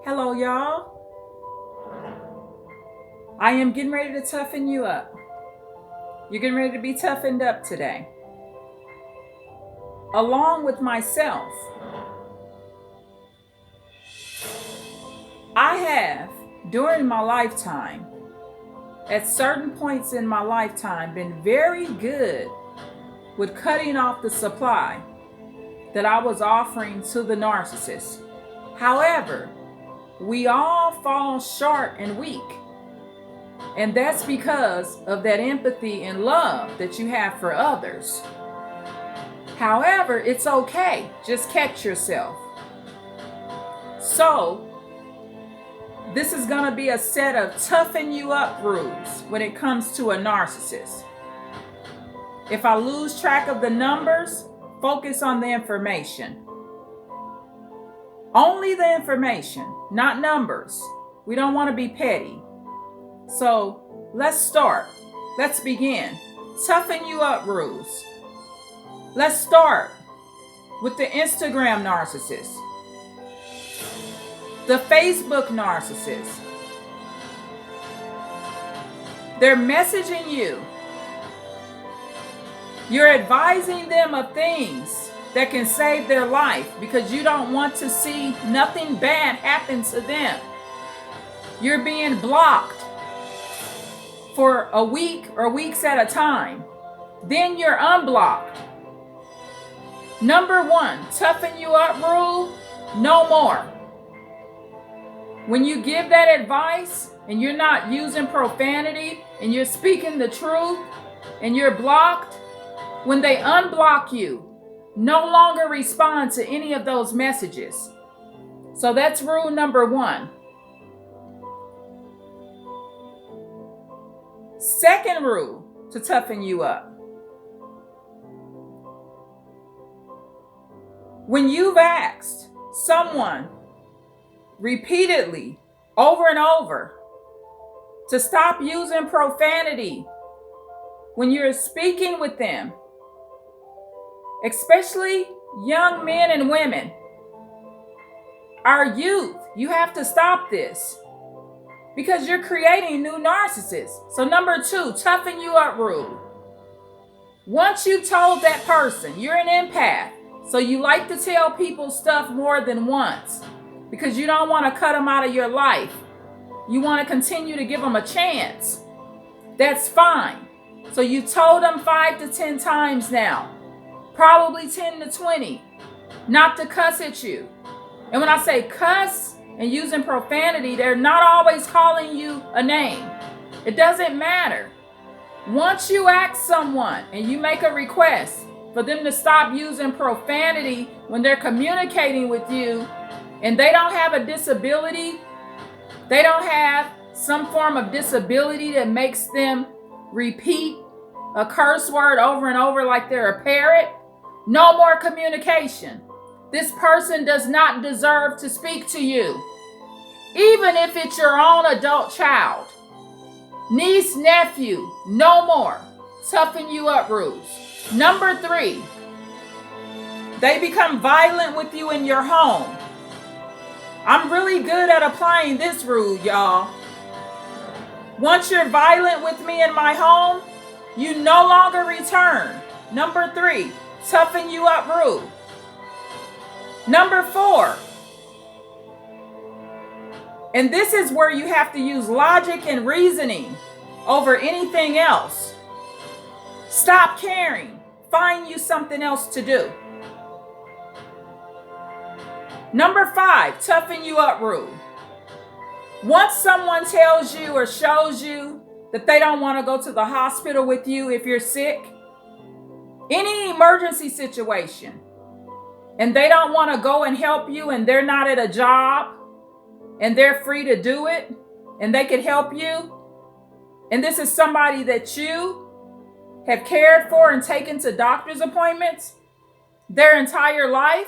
Hello, y'all. I am getting ready to toughen you up. You're getting ready to be toughened up today. Along with myself, I have, during my lifetime, at certain points in my lifetime, been very good with cutting off the supply that I was offering to the narcissist. However, we all fall short and weak. And that's because of that empathy and love that you have for others. However, it's okay. Just catch yourself. So, this is going to be a set of toughen you up rules when it comes to a narcissist. If I lose track of the numbers, focus on the information. Only the information, not numbers. We don't want to be petty. So let's start. Let's begin. Toughen you up rules. Let's start with the Instagram narcissist, the Facebook narcissist. They're messaging you. You're advising them of things that can save their life because you don't want to see nothing bad happen to them. You're being blocked for a week or weeks at a time. Then you're unblocked. Number 1, toughen you up rule, no more. When you give that advice and you're not using profanity and you're speaking the truth and you're blocked, when they unblock you, no longer respond to any of those messages. So that's rule number 1. Second rule to toughen you up. When you've asked someone repeatedly, over and over, to stop using profanity when you're speaking with them, especially young men and women, our youth, you have to stop this because you're creating new narcissists. So number 2, toughen you up rule. Once you told that person, you're an empath, so you like to tell people stuff more than once because you don't want to cut them out of your life. You want to continue to give them a chance. That's fine. So you told them 5 to 10 times now, probably 10 to 20, not to cuss at you. And when I say cuss and using profanity, they're not always calling you a name. It doesn't matter. Once you ask someone and you make a request for them to stop using profanity when they're communicating with you, and they don't have a disability, they don't have some form of disability that makes them repeat a curse word over and over like they're a parrot, no more communication. This person does not deserve to speak to you, even if it's your own adult child. Niece, nephew, no more. Toughen you up rules. Number 3, they become violent with you in your home. I'm really good at applying this rule, y'all. Once you're violent with me in my home, you no longer return. Number 3, toughen you up rule. Number 4, and this is where you have to use logic and reasoning over anything else. Stop caring. Find you something else to do. Number 5, toughen you up rule. Once someone tells you or shows you that they don't want to go to the hospital with you if you're sick, any emergency situation, and they don't want to go and help you and they're not at a job and they're free to do it and they could help you, and this is somebody that you have cared for and taken to doctor's appointments their entire life,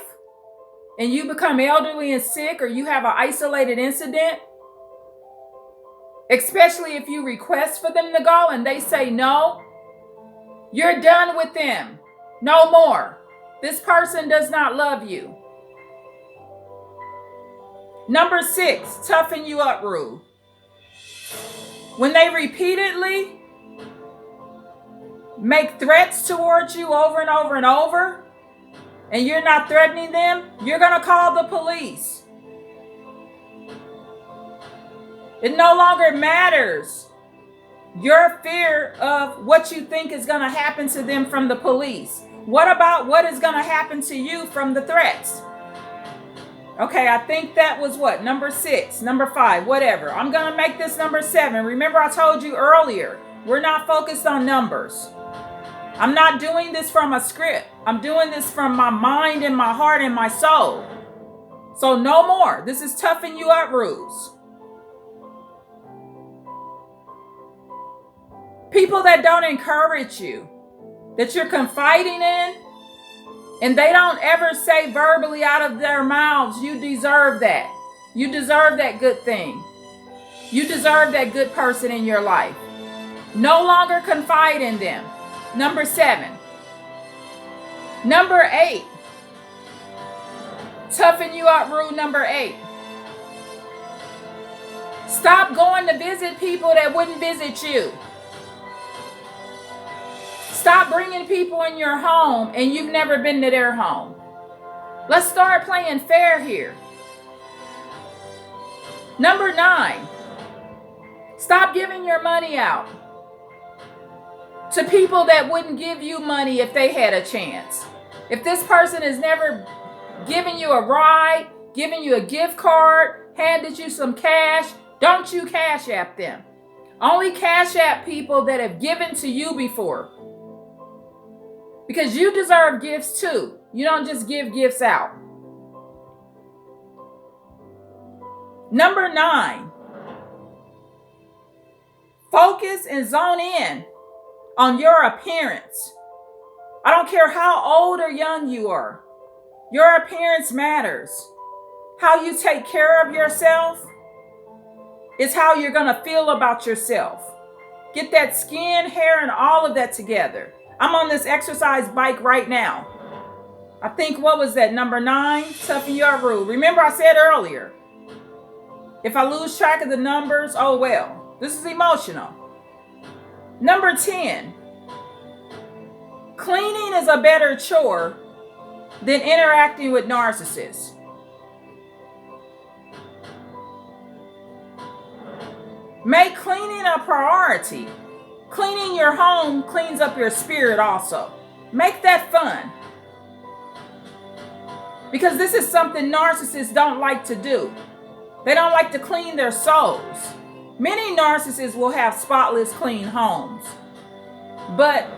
and you become elderly and sick or you have an isolated incident, especially if you request for them to go and they say no, you're done with them. No more. This person does not love you. Number 6, toughen you up rule. When they repeatedly make threats towards you over and over and over, and you're not threatening them, you're going to call the police. It no longer matters your fear of what you think is going to happen to them from the police. What about what is going to happen to you from the threats? Okay, I think that was what? Number 6, number 5, whatever. I'm going to make this number 7. Remember, I told you earlier, we're not focused on numbers. I'm not doing this from a script. I'm doing this from my mind and my heart and my soul. So no more. This is toughen you up rules. People that don't encourage you, that you're confiding in, and they don't ever say verbally out of their mouths, you deserve that. You deserve that good thing. You deserve that good person in your life. No longer confide in them. Number 7. Number 8. Toughen you up rule number 8. Stop going to visit people that wouldn't visit you. Stop bringing people in your home and you've never been to their home. Let's start playing fair here. Number 9. Stop giving your money out to people that wouldn't give you money if they had a chance. If this person has never given you a ride, given you a gift card, handed you some cash, don't you cash app them. Only cash app people that have given to you before. Because you deserve gifts too. You don't just give gifts out. Number 9. Focus and zone in on your appearance. I don't care how old or young you are. Your appearance matters. How you take care of yourself is how you're going to feel about yourself. Get that skin, hair, and all of that together. I'm on this exercise bike right now. I think, what was that? Number 9, toughen your rule. Remember I said earlier, if I lose track of the numbers, oh well. This is emotional. Number 10, cleaning is a better chore than interacting with narcissists. Make cleaning a priority. Cleaning your home cleans up your spirit also. Make that fun. Because this is something narcissists don't like to do. They don't like to clean their souls. Many narcissists will have spotless, clean homes. But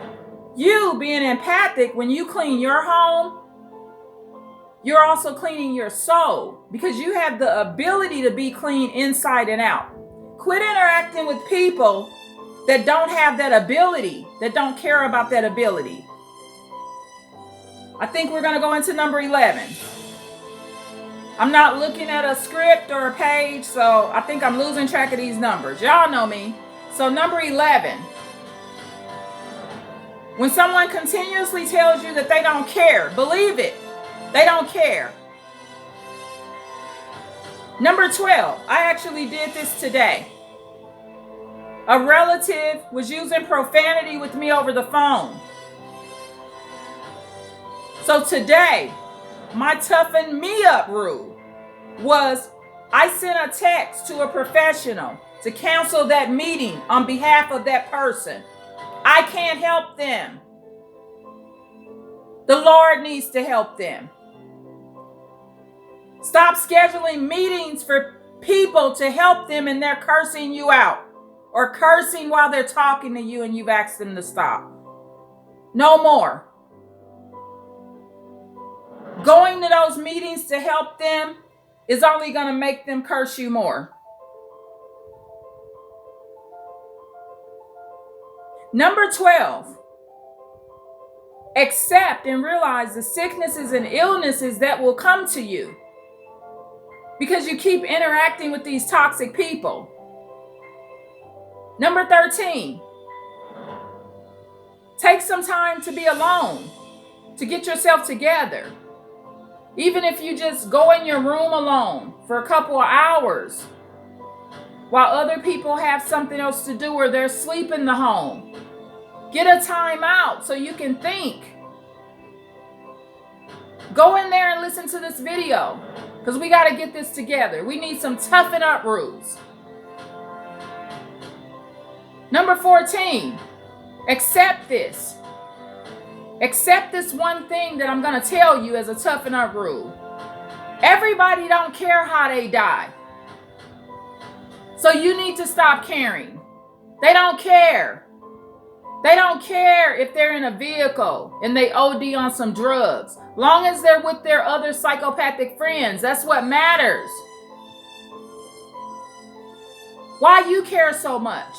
you, being empathic, when you clean your home, you're also cleaning your soul. Because you have the ability to be clean inside and out. Quit interacting with people that don't have that ability, that don't care about that ability. I think we're going to go into number 11. I'm not looking at a script or a page, so I think I'm losing track of these numbers. Y'all know me. So number 11. When someone continuously tells you that they don't care, believe it. They don't care. Number 12. I actually did this today. A relative was using profanity with me over the phone. So today, my toughen me up rule was I sent a text to a professional to cancel that meeting on behalf of that person. I can't help them. The Lord needs to help them. Stop scheduling meetings for people to help them and they're cursing you out. Or cursing while they're talking to you and you've asked them to stop. No more. Going to those meetings to help them is only going to make them curse you more. Number 12. Accept and realize the sicknesses and illnesses that will come to you. Because you keep interacting with these toxic people. Number 13, take some time to be alone, to get yourself together. Even if you just go in your room alone for a couple of hours while other people have something else to do or they're asleep in the home. Get a time out so you can think. Go in there and listen to this video because we got to get this together. We need some toughen up rules. Number 14, accept this. Accept this one thing that I'm going to tell you as a toughen up rule. Everybody don't care how they die. So you need to stop caring. They don't care. They don't care if they're in a vehicle and they OD on some drugs. Long as they're with their other psychopathic friends, that's what matters. Why you care so much?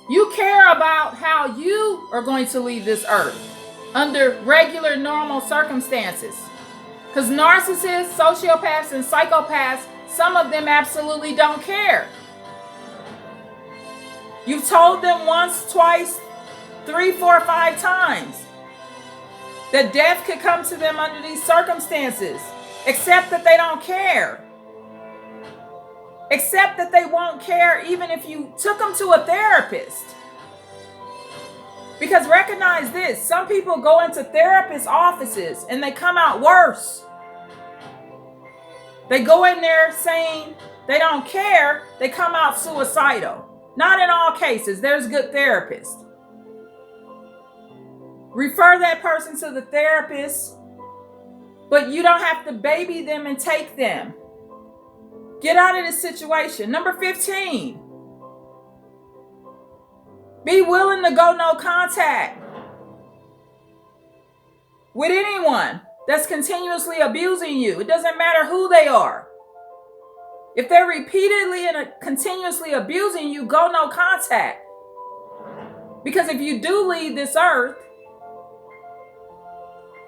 You care about how you are going to leave this earth under regular, normal circumstances. Because narcissists, sociopaths, and psychopaths, some of them absolutely don't care. You've told them once, twice, 3, 4, 5 times that death could come to them under these circumstances, except that they don't care. Except that they won't care even if you took them to a therapist. Because recognize this, some people go into therapist offices and they come out worse. They go in there saying they don't care, they come out suicidal. Not in all cases, there's good therapists. Refer that person to the therapist, but you don't have to baby them and take them. Get out of this situation. Number 15. Be willing to go no contact with anyone that's continuously abusing you. It doesn't matter who they are. If they're repeatedly and continuously abusing you, go no contact. Because if you do leave this earth,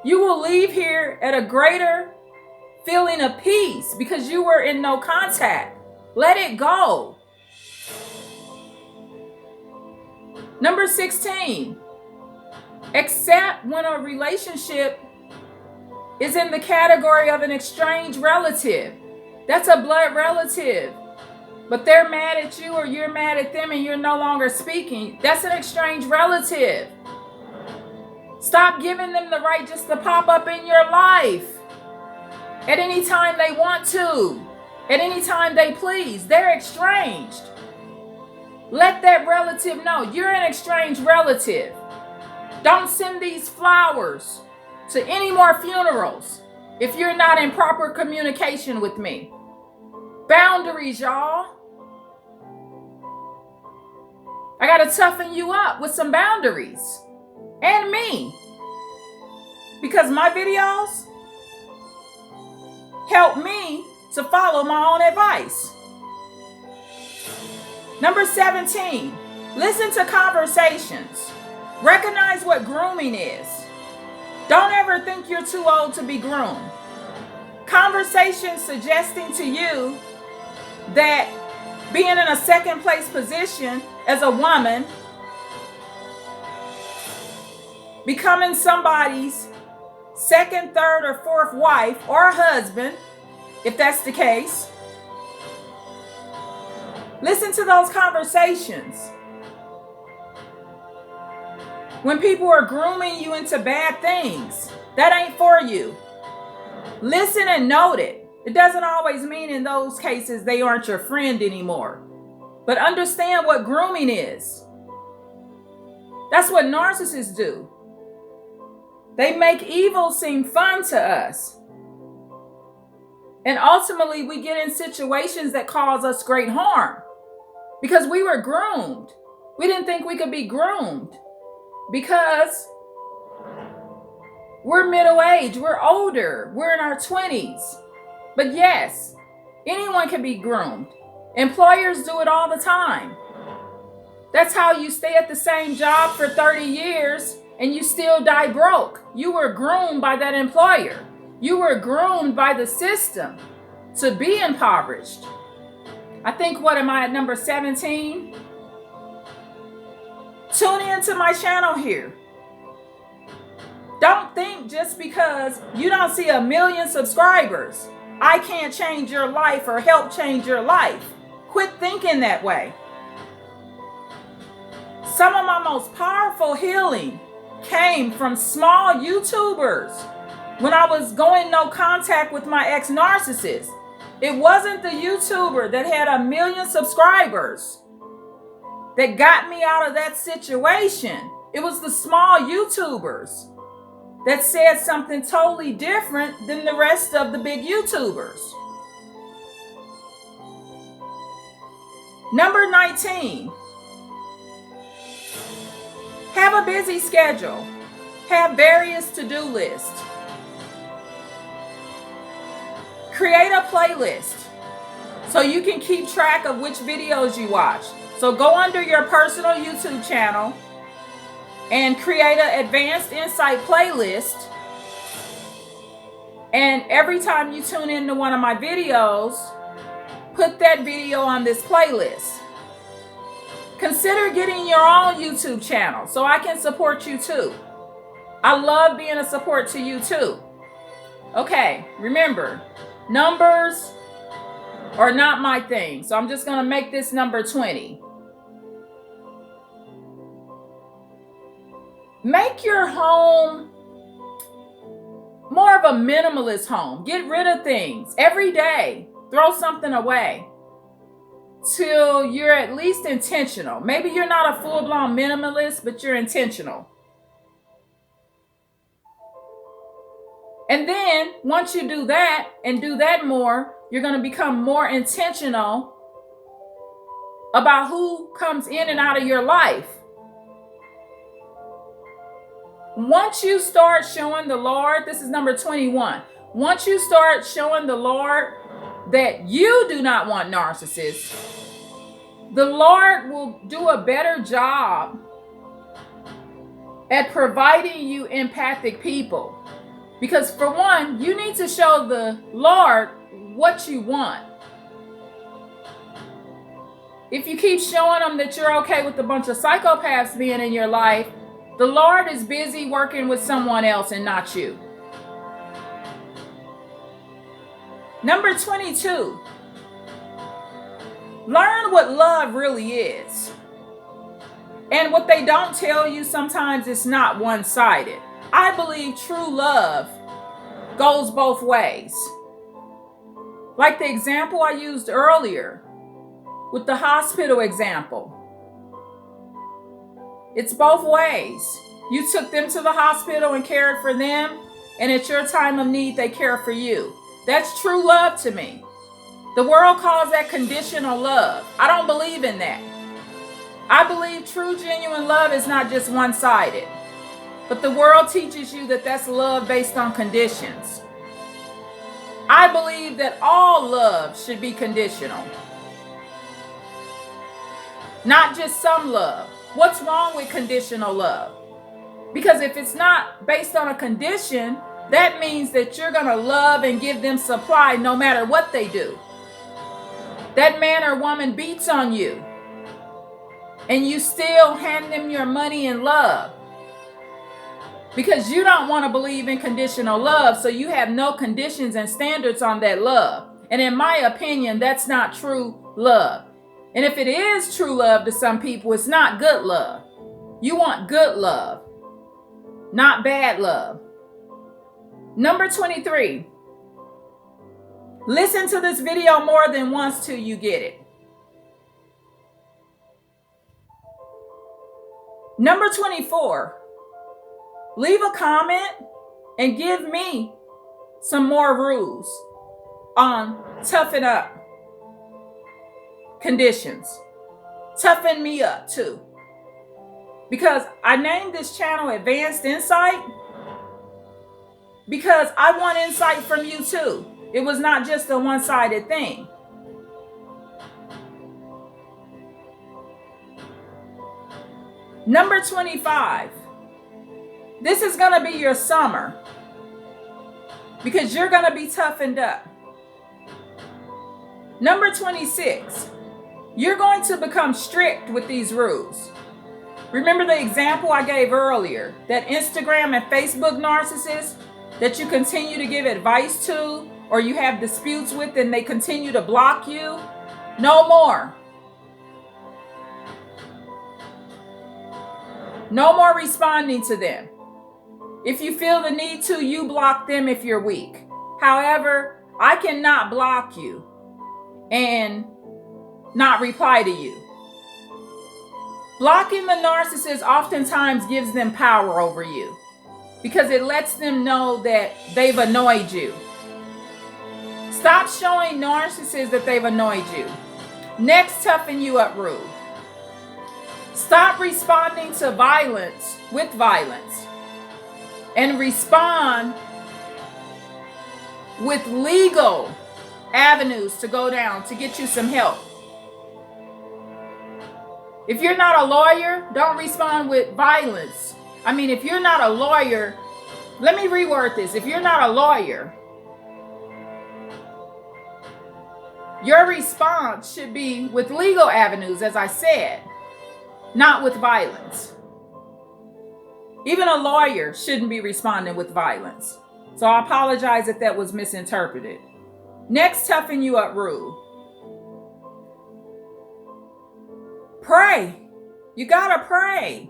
you will leave here at a greater feeling of peace because you were in no contact. Let it go. Number 16, accept when a relationship is in the category of an estranged relative. That's a blood relative, but they're mad at you or you're mad at them and you're no longer speaking. That's an estranged relative. Stop giving them the right just to pop up in your life at any time they want to, at any time they please. They're estranged. Let that relative know you're an estranged relative. Don't send these flowers to any more funerals if you're not in proper communication with me. Boundaries, y'all. I got to toughen you up with some boundaries. And me. Because my videos help me to follow my own advice. Number 17, listen to conversations. Recognize what grooming is. Don't ever think you're too old to be groomed. Conversations suggesting to you that being in a second place position as a woman, becoming somebody's second, third, or fourth wife or husband, if that's the case. Listen to those conversations. When people are grooming you into bad things, that ain't for you. Listen and note it. It doesn't always mean in those cases they aren't your friend anymore. But understand what grooming is. That's what narcissists do. They make evil seem fun to us. And ultimately, we get in situations that cause us great harm because we were groomed. We didn't think we could be groomed because we're middle-aged, we're older, we're in our 20s. But yes, anyone can be groomed. Employers do it all the time. That's how you stay at the same job for 30 years and you still die broke. You were groomed by that employer. You were groomed by the system to be impoverished. I think, what am I at, number 17? Tune into my channel here. Don't think just because you don't see 1 million subscribers, I can't change your life or help change your life. Quit thinking that way. Some of my most powerful healing came from small YouTubers when I was going no contact with my ex-narcissist. It wasn't the YouTuber that had 1 million subscribers that got me out of that situation. It was the small YouTubers that said something totally different than the rest of the big YouTubers. Number 19. Have a busy schedule. Have various to-do lists. Create a playlist so you can keep track of which videos you watch. So go under your personal YouTube channel and create an advanced insight playlist. And every time you tune into one of my videos, put that video on this playlist. Consider getting your own YouTube channel so I can support you too. I love being a support to you too. Okay, remember, numbers are not my thing. So I'm just going to make this number 20. Make your home more of a minimalist home. Get rid of things every day. Throw something away till you're at least intentional. Maybe you're not a full-blown minimalist, but you're intentional. And then once you do that and do that more, you're going to become more intentional about who comes in and out of your life. Once you start showing the Lord, this is number 21. Once you start showing the Lord that you do not want narcissists, the Lord will do a better job at providing you empathic people. Because for one, you need to show the Lord what you want. If you keep showing them that you're okay with a bunch of psychopaths being in your life, the Lord is busy working with someone else and not you. Number 22. Learn what love really is. And what they don't tell you sometimes it's not one-sided. I believe true love goes both ways. Like the example I used earlier with the hospital example. It's both ways. You took them to the hospital and cared for them, and at your time of need, they care for you. That's true love to me. The world calls that conditional love. I don't believe in that. I believe true, genuine love is not just one-sided. But the world teaches you that that's love based on conditions. I believe that all love should be conditional. Not just some love. What's wrong with conditional love? Because if it's not based on a condition, that means that you're going to love and give them supply no matter what they do. That man or woman beats on you, and you still hand them your money and love. Because you don't want to believe in conditional love, so you have no conditions and standards on that love. And in my opinion, that's not true love. And if it is true love to some people, it's not good love. You want good love, not bad love. Number 23. Listen to this video more than once till you get it. Number 24. Leave a comment and give me some more rules on toughen up conditions. Toughen me up too. Because I named this channel Advanced Insight because I want insight from you too. It was not just a one-sided thing. Number 25. This is going to be your summer because you're going to be toughened up. Number 26. You're going to become strict with these rules. Remember the example I gave earlier, that Instagram and Facebook narcissist that you continue to give advice to or you have disputes with and they continue to block you, no more. No more responding to them. If you feel the need to, you block them if you're weak. However, I cannot block you and not reply to you. Blocking the narcissist oftentimes gives them power over you because it lets them know that they've annoyed you. Stop showing narcissists that they've annoyed you. Next, toughen you up rule. Stop responding to violence with violence and respond with legal avenues to go down to get you some help. If you're not a lawyer, don't respond with violence. If you're not a lawyer, let me reword this. If you're not a lawyer, your response should be with legal avenues, as I said, not with violence. Even a lawyer shouldn't be responding with violence. So I apologize if that was misinterpreted. Next, toughen you up rule. Pray. You gotta pray.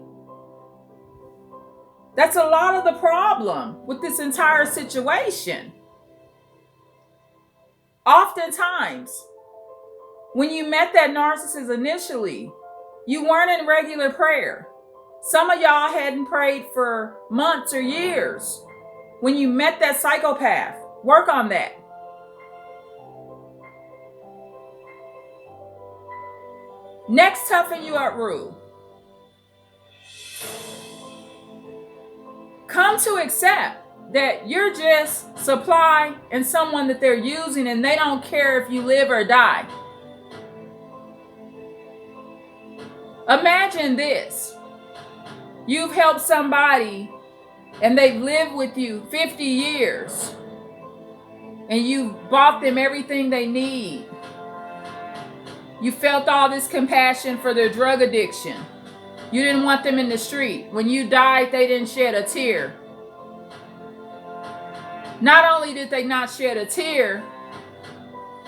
That's a lot of the problem with this entire situation. Oftentimes, when you met that narcissist initially, you weren't in regular prayer. Some of y'all hadn't prayed for months or years. When you met that psychopath, work on that. Next, toughen you up rule. Come to accept that you're just supply and someone that they're using, and they don't care if you live or die. Imagine this. You've helped somebody and they've lived with you 50 years and you've bought them everything they need. You felt all this compassion for their drug addiction. You didn't want them in the street. When you died, they didn't shed a tear. Not only did they not shed a tear,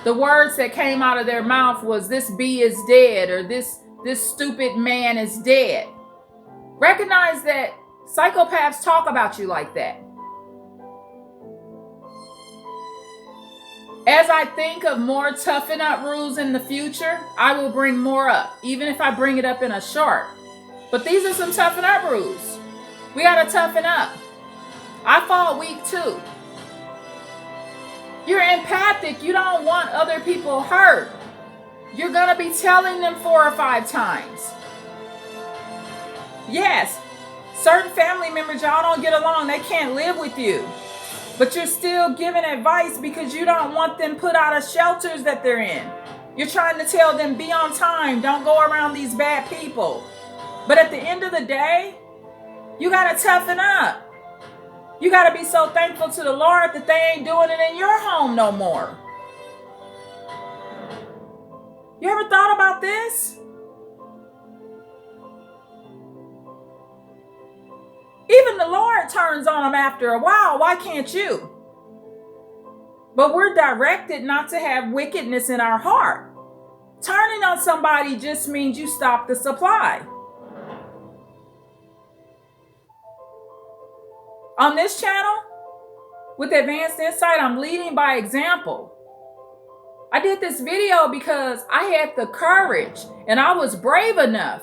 the words that came out of their mouth was, "This bee is dead," or this stupid man is dead. Recognize that psychopaths talk about you like that. As I think of more toughen up rules in the future, I will bring more up, even if I bring it up in a short. But these are some toughen up rules. We gotta toughen up. I fall weak too. You're empathic. You don't want other people hurt. You're gonna be telling them 4 or 5 times. Yes, certain family members, y'all don't get along. They can't live with you. But you're still giving advice because you don't want them put out of shelters that they're in. You're trying to tell them, be on time. Don't go around these bad people. But at the end of the day, you got to toughen up. You got to be so thankful to the Lord that they ain't doing it in your home no more. You ever thought about this? Even the Lord turns on them after a while. Why can't you? But we're directed not to have wickedness in our heart. Turning on somebody just means you stop the supply. On this channel, with Advanced Insight, I'm leading by example. I did this video because I had the courage and I was brave enough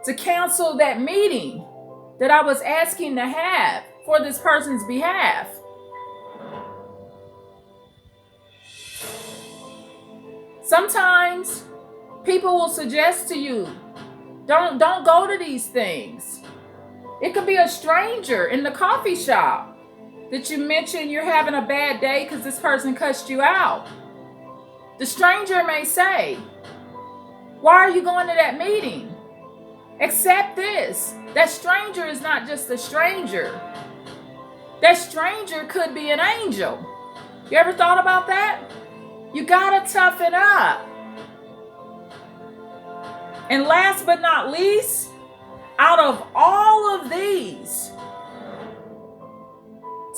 to cancel that meeting that I was asking to have for this person's behalf. Sometimes people will suggest to you, don't go to these things. It could be a stranger in the coffee shop that you mention you're having a bad day because this person cussed you out. The stranger may say, "Why are you going to that meeting?" Accept this. That stranger is not just a stranger. That stranger could be an angel. You ever thought about that? You gotta toughen up. And last but not least, out of all of these,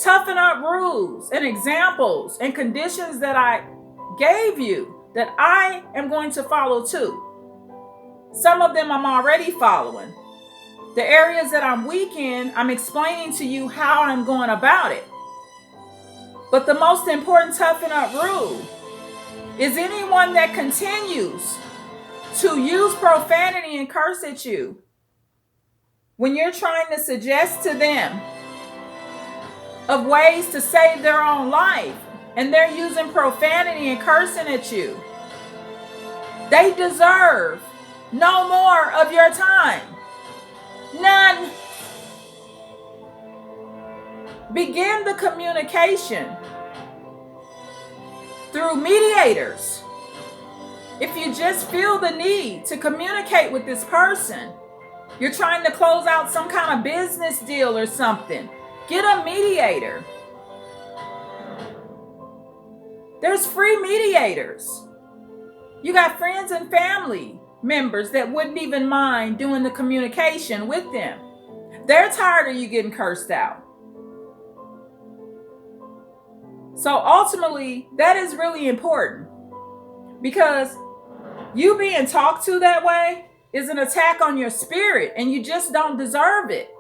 Toughen up rules and examples and conditions that I gave you that I am going to follow too. Some of them I'm already following. The areas that I'm weak in, I'm explaining to you how I'm going about it. But the most important toughen up rule is anyone that continues to use profanity and curse at you when you're trying to suggest to them of ways to save their own life and they're using profanity and cursing at you, they deserve no more of your time. None. Begin the communication through mediators. If you just feel the need to communicate with this person, you're trying to close out some kind of business deal or something, get a mediator. There's free mediators. You got friends and family members that wouldn't even mind doing the communication with them. They're tired of you getting cursed out. So ultimately, that is really important because you being talked to that way is an attack on your spirit and you just don't deserve it.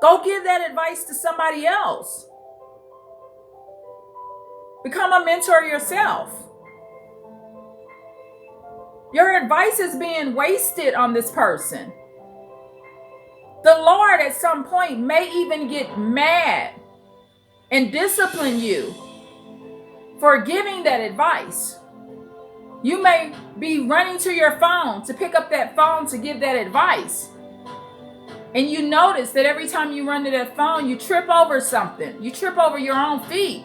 Go give that advice to somebody else. Become a mentor yourself. Your advice is being wasted on this person. The Lord at some point may even get mad and discipline you for giving that advice. You may be running to your phone to pick up that phone to give that advice. And you notice that every time you run to that phone, you trip over something. You trip over your own feet.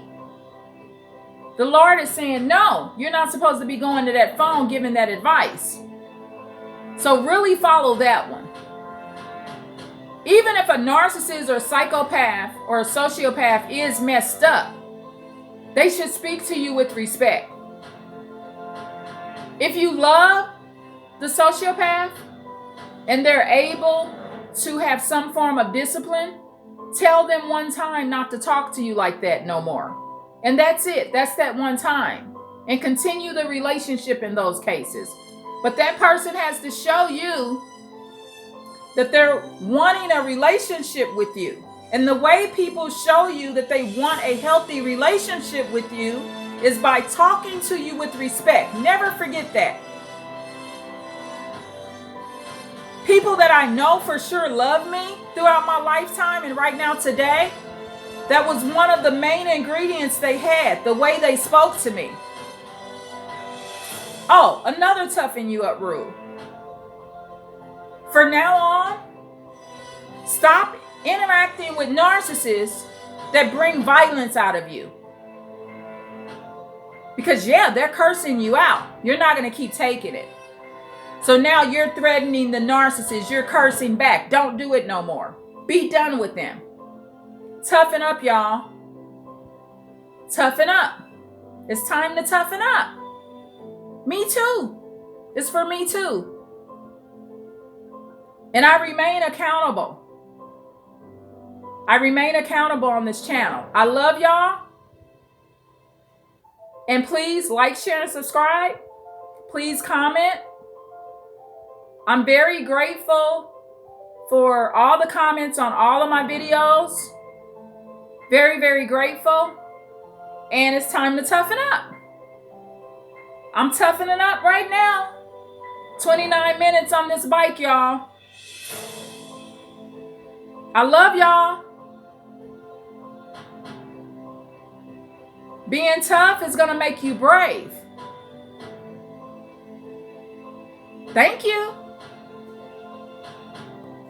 The Lord is saying, no, you're not supposed to be going to that phone giving that advice. So really follow that one. Even if a narcissist or a psychopath or a sociopath is messed up, they should speak to you with respect. If you love the sociopath and they're able to have some form of discipline, tell them one time not to talk to you like that no more. And that's it. That's that one time. And continue the relationship in those cases. But that person has to show you that they're wanting a relationship with you. And the way people show you that they want a healthy relationship with you is by talking to you with respect. Never forget that. People that I know for sure love me throughout my lifetime and right now today, that was one of the main ingredients they had, the way they spoke to me. Oh, another toughen you up rule. For now on, stop interacting with narcissists that bring violence out of you. Because they're cursing you out. You're not going to keep taking it. So now you're threatening the narcissist. You're cursing back. Don't do it no more. Be done with them. Toughen up, y'all. Toughen up. It's time to toughen up. Me too. It's for me too. And I remain accountable. I remain accountable on this channel. I love y'all. And please like, share, and subscribe. Please comment. I'm very grateful for all the comments on all of my videos. Very, very grateful. And it's time to toughen up. I'm toughening up right now. 29 minutes on this bike, y'all. I love y'all. Being tough is going to make you brave. Thank you.